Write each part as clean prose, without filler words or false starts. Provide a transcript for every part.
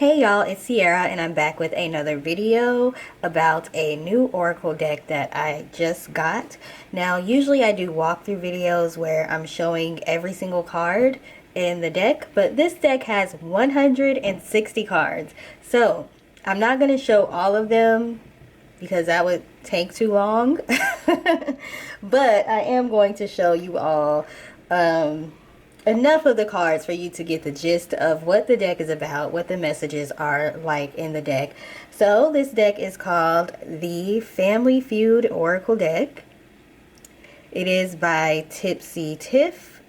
Hey y'all, it's Sierra and I'm back with another video about a new Oracle deck that I just got. Now, usually I do walkthrough videos where I'm showing every single card in the deck, but this deck has 160 cards. So, I'm not going to show all of them because that would take too long. But I am going to show you all enough of the cards for you to get the gist of what the deck is about, what the messages are like in the deck. So this deck is called the Family Feud Oracle deck. It is by Tipsy Tiff.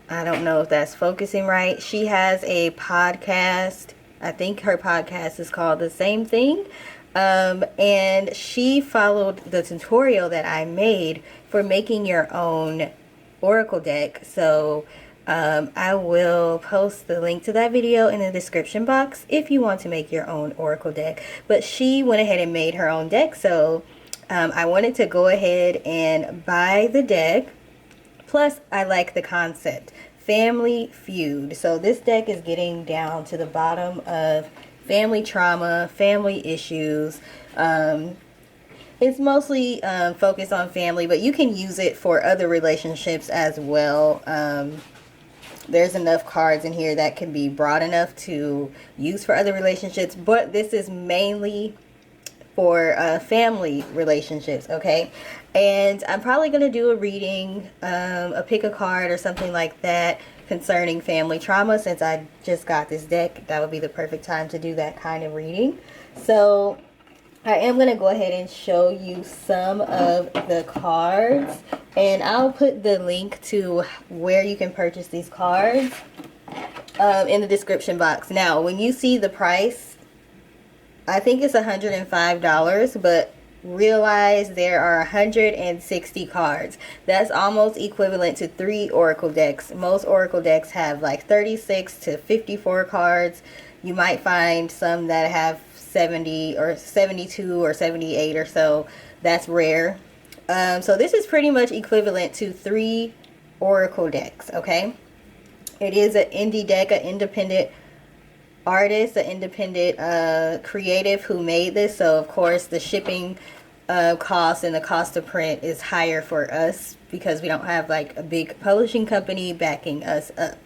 I don't know if that's focusing right. She has a podcast. I think her podcast is called The Same Thing. And she followed the tutorial that I made for making your own Oracle deck. So I will post the link to that video in the description box if you want to make your own Oracle deck. But she went ahead and made her own deck, so I wanted to go ahead and buy the deck. Plus, I like the concept. Family Feud. So this deck is getting down to the bottom of family trauma, family issues. It's mostly focused on family, but you can use it for other relationships as well. There's enough cards in here that can be broad enough to use for other relationships, but this is mainly for family relationships, okay? And I'm probably going to do a reading, a pick a card or something like that concerning family trauma. Since I just got this deck, that would be the perfect time to do that kind of reading. So I am going to go ahead and show you some of the cards, and I'll put the link to where you can purchase these cards in the description box. Now, when you see the price, I think it's $105, but realize there are 160 cards. That's almost equivalent to 3 Oracle decks. Most Oracle decks have like 36 to 54 cards. You might find some that have 70 or 72 or 78 or so. That's rare. So this is pretty much equivalent to 3 Oracle decks, okay? It is an indie deck, an independent artist, an independent creative who made this. So of course the shipping cost and the cost of print is higher for us because we don't have like a big publishing company backing us up.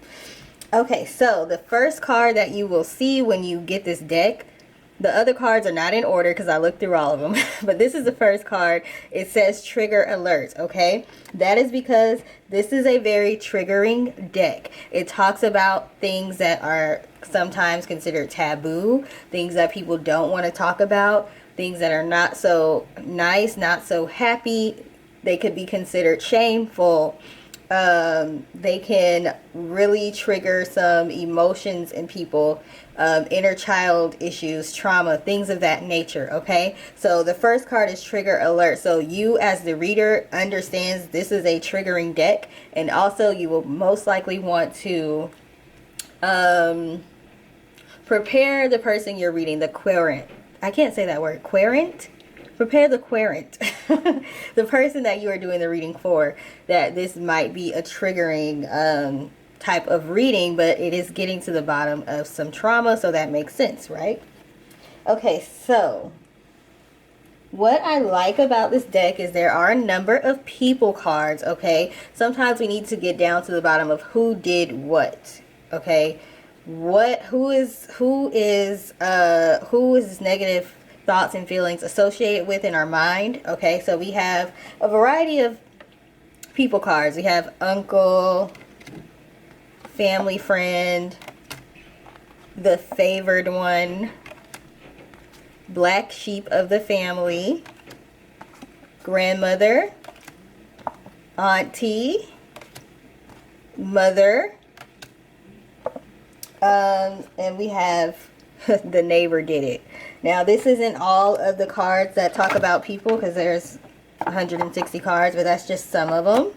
Okay, so the first card that you will see when you get this deck, the other cards are not in order because I looked through all of them. But this is the first card. It says trigger alert, okay? That is because this is a very triggering deck. It talks about things that are sometimes considered taboo, things that people don't want to talk about, things that are not so nice, not so happy. They could be considered shameful. They can really trigger some emotions in people, inner child issues, trauma, things of that nature, okay? So the first card is trigger alert. So you as the reader understands this is a triggering deck, and also you will most likely want to prepare the person you're reading, the querent. I can't say that word, querent? Prepare the querent, the person that you are doing the reading for, that this might be a triggering type of reading, but it is getting to the bottom of some trauma, so that makes sense, right? Okay, so what I like about this deck is there are a number of people cards, okay? Sometimes we need to get down to the bottom of who did what, okay? Who is negative thoughts and feelings associated with in our mind, okay? So we have a variety of people cards. We have uncle, family friend, the favored one, black sheep of the family, grandmother, auntie, mother, and we have the neighbor did it. Now, this isn't all of the cards that talk about people because there's 160 cards, but that's just some of them.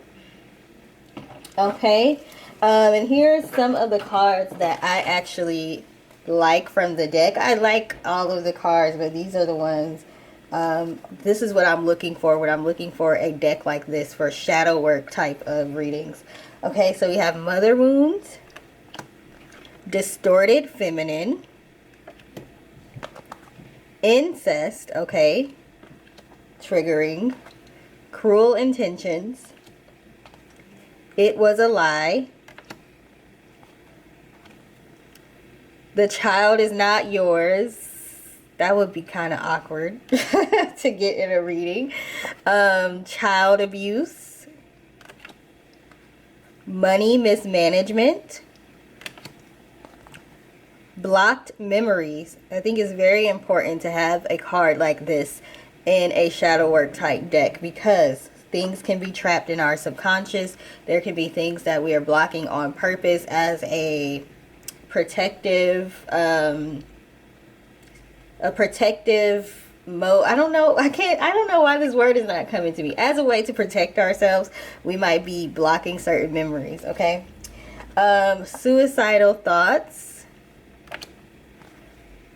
Okay, and here's some of the cards that I actually like from the deck. I like all of the cards, but these are the ones. This is what I'm looking for when I'm looking for a deck like this for shadow work type of readings. Okay, so we have Mother Wounds, Distorted Feminine, incest, okay, triggering, cruel intentions, it was a lie, the child is not yours. That would be kind of awkward to get in a reading. Child abuse, money mismanagement, blocked memories. I think it's very important to have a card like this in a shadow work type deck, because things can be trapped in our subconscious. There can be things that we are blocking on purpose as a protective mode. I don't know why this word is not coming to me. As a way to protect ourselves, we might be blocking certain memories. Okay. Suicidal thoughts.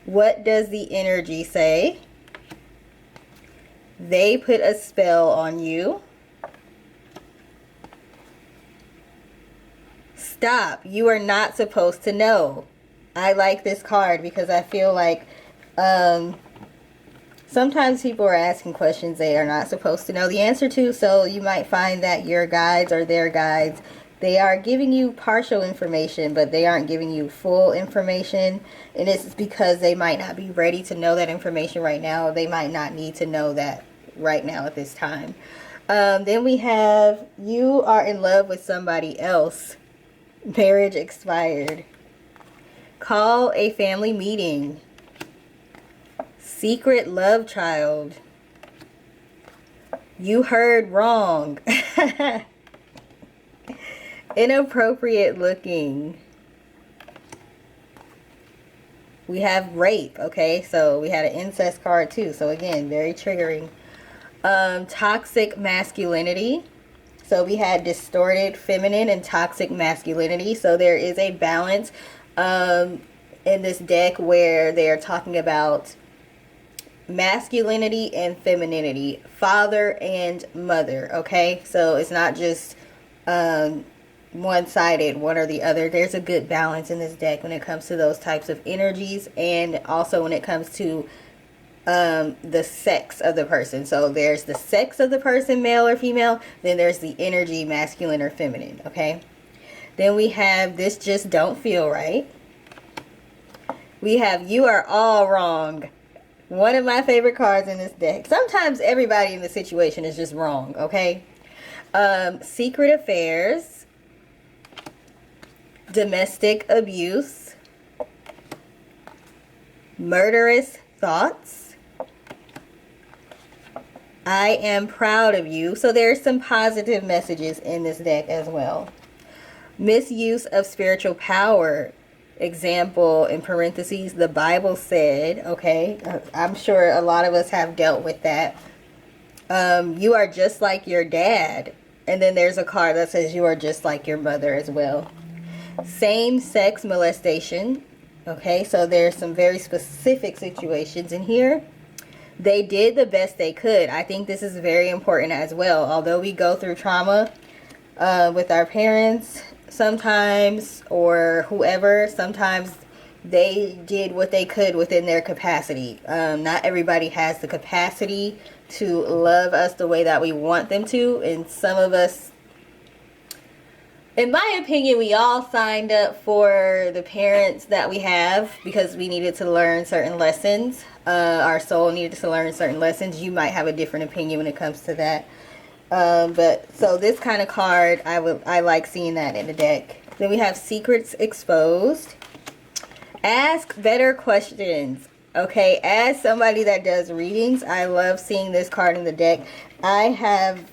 What does the energy say? They put a spell on you. Stop. You are not supposed to know. I like this card because I feel like sometimes people are asking questions they are not supposed to know the answer to. So you might find that your guides or their guides, they are giving you partial information, but they aren't giving you full information. And it's because they might not be ready to know that information right now. They might not need to know that right now at this time. Then we have, you are in love with somebody else. Marriage expired. Call a family meeting. Secret love child. You heard wrong. Inappropriate looking. We have rape. Okay, so we had an incest card too. So again, very triggering. Toxic masculinity. So we had distorted feminine and toxic masculinity. So there is a balance in this deck where they're talking about masculinity and femininity, father and mother. Okay, so it's not just one-sided, one or the other. There's a good balance in this deck when it comes to those types of energies, and also when it comes to the sex of the person. So there's the sex of the person, male or female, then there's the energy, masculine or feminine. Okay, then we have this just don't feel right. We have you are all wrong. One of my favorite cards in this deck. Sometimes everybody in the situation is just wrong. Okay, secret affairs, domestic abuse, murderous thoughts, I am proud of you. So there's some positive messages in this deck as well. Misuse of spiritual power. Example, in parentheses, the Bible said. Okay, I'm sure a lot of us have dealt with that. You are just like your dad. And then there's a card that says you are just like your mother as well. Same-sex molestation. Okay, so there's some very specific situations in here. They did the best they could. I think this is very important as well. Although we go through trauma with our parents sometimes, or whoever, sometimes they did what they could within their capacity. Not everybody has the capacity to love us the way that we want them to. And some of us, in my opinion, we all signed up for the parents that we have because we needed to learn certain lessons. Our soul needed to learn certain lessons. You might have a different opinion when it comes to that. But so this kind of card, I like seeing that in the deck. Then we have secrets exposed. Ask better questions. Okay, as somebody that does readings, I love seeing this card in the deck. I have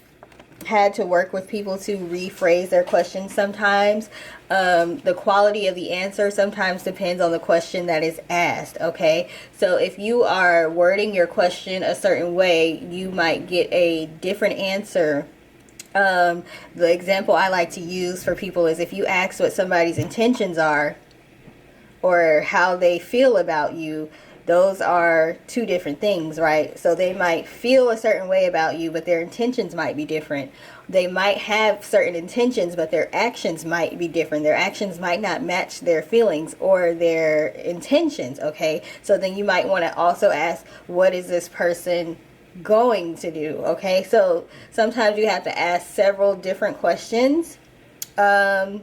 had to work with people to rephrase their questions sometimes. The quality of the answer sometimes depends on the question that is asked. Okay, so if you are wording your question a certain way, you might get a different answer. The example I like to use for people is if you ask what somebody's intentions are or how they feel about you, those are two different things, right? So they might feel a certain way about you, but their intentions might be different. They might have certain intentions, but their actions might be different. Their actions might not match their feelings or their intentions, okay? So then you might want to also ask, what is this person going to do? Okay, so sometimes you have to ask several different questions, and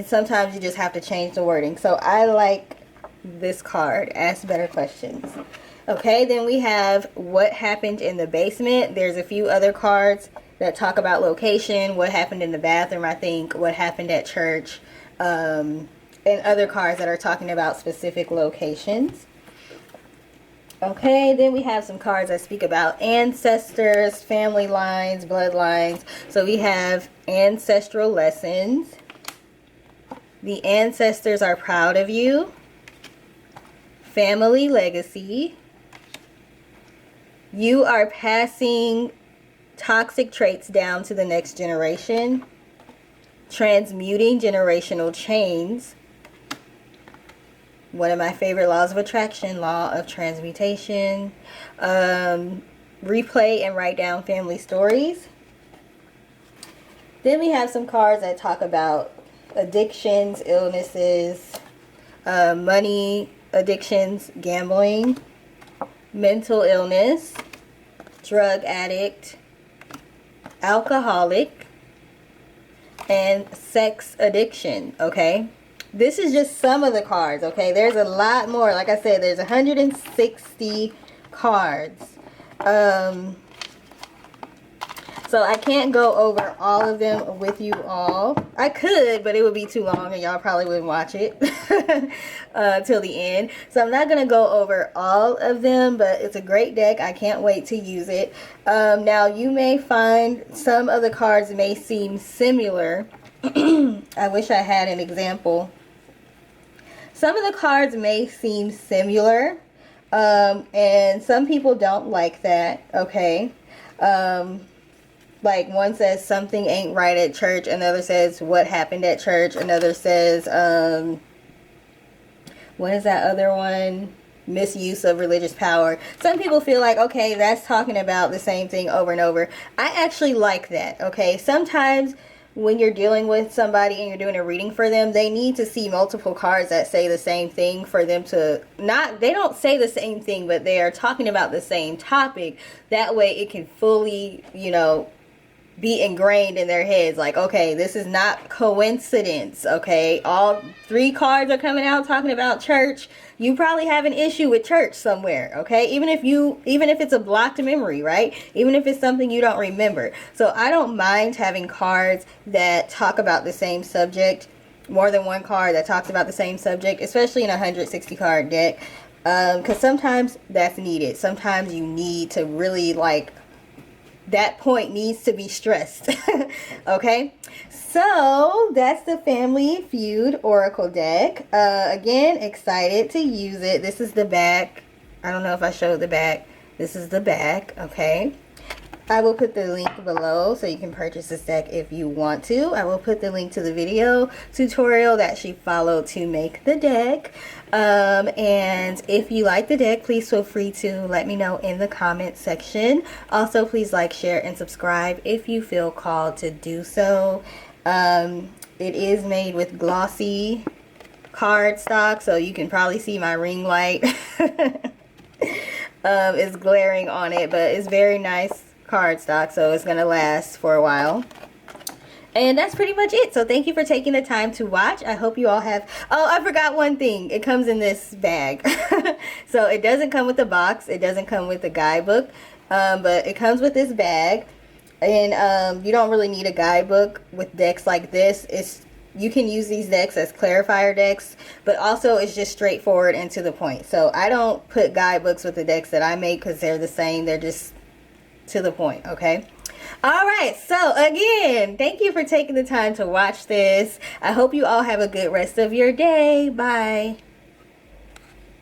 sometimes you just have to change the wording. So I like this card, ask better questions. Okay, then we have what happened in the basement. There's a few other cards that talk about location, what happened in the bathroom, I think, what happened at church, and other cards that are talking about specific locations. Okay, then we have some cards that speak about ancestors, family lines, bloodlines. So we have ancestral lessons. The ancestors are proud of you. Family legacy. You are passing toxic traits down to the next generation. Transmuting generational chains. One of my favorite laws of attraction, law of transmutation. Replay and write down family stories. Then we have some cards that talk about addictions, illnesses, money addictions, gambling, mental illness, drug addict, alcoholic, and sex addiction, okay? This is just some of the cards, okay? There's a lot more. Like I said, there's 160 cards. So I can't go over all of them with you all. I could, but it would be too long and y'all probably wouldn't watch it till the end. So I'm not going to go over all of them, but it's a great deck. I can't wait to use it. Now, you may find some of the cards may seem similar. I wish I had an example. Some of the cards may seem similar, and some people don't like that, okay? Like one says something ain't right at church, another says what happened at church, another says, what is that other one? Misuse of religious power. Some people feel like, okay, that's talking about the same thing over and over. I actually like that, okay? Sometimes when you're dealing with somebody and you're doing a reading for them, they need to see multiple cards that say the same thing for them to they don't say the same thing, but they are talking about the same topic. That way it can fully, you know, be ingrained in their heads, like, okay, this is not coincidence, okay? All three cards are coming out talking about church. You probably have an issue with church somewhere, okay? Even if it's a blocked memory, right? Even if it's something you don't remember. So I don't mind having cards that talk about the same subject, more than one card that talks about the same subject, especially in a 160 card deck, because sometimes that's needed. Sometimes you need to really, like, that point needs to be stressed. Okay, so that's the Family Feud Oracle deck. Again, excited to use it. This is the back. I don't know if I showed the back. This is the back, okay? I will put the link below so you can purchase this deck if you want to. I will put the link to the video tutorial that she followed to make the deck. And if you like the deck, please feel free to let me know in the comment section. Also, please like, share, and subscribe if you feel called to do so. It is made with glossy cardstock, so you can probably see my ring light is glaring on it, but it's very nice cardstock, so it's gonna last for a while. And that's pretty much it. So thank you for taking the time to watch. I hope you all have... Oh, I forgot one thing. It comes in this bag. So it doesn't come with the box. It doesn't come with the guidebook. But it comes with this bag. And you don't really need a guidebook with decks like this. You can use these decks as clarifier decks, but also it's just straightforward and to the point. So I don't put guidebooks with the decks that I make because they're the same. They're just to the point, okay? Alright, so again, thank you for taking the time to watch this. I hope you all have a good rest of your day. Bye.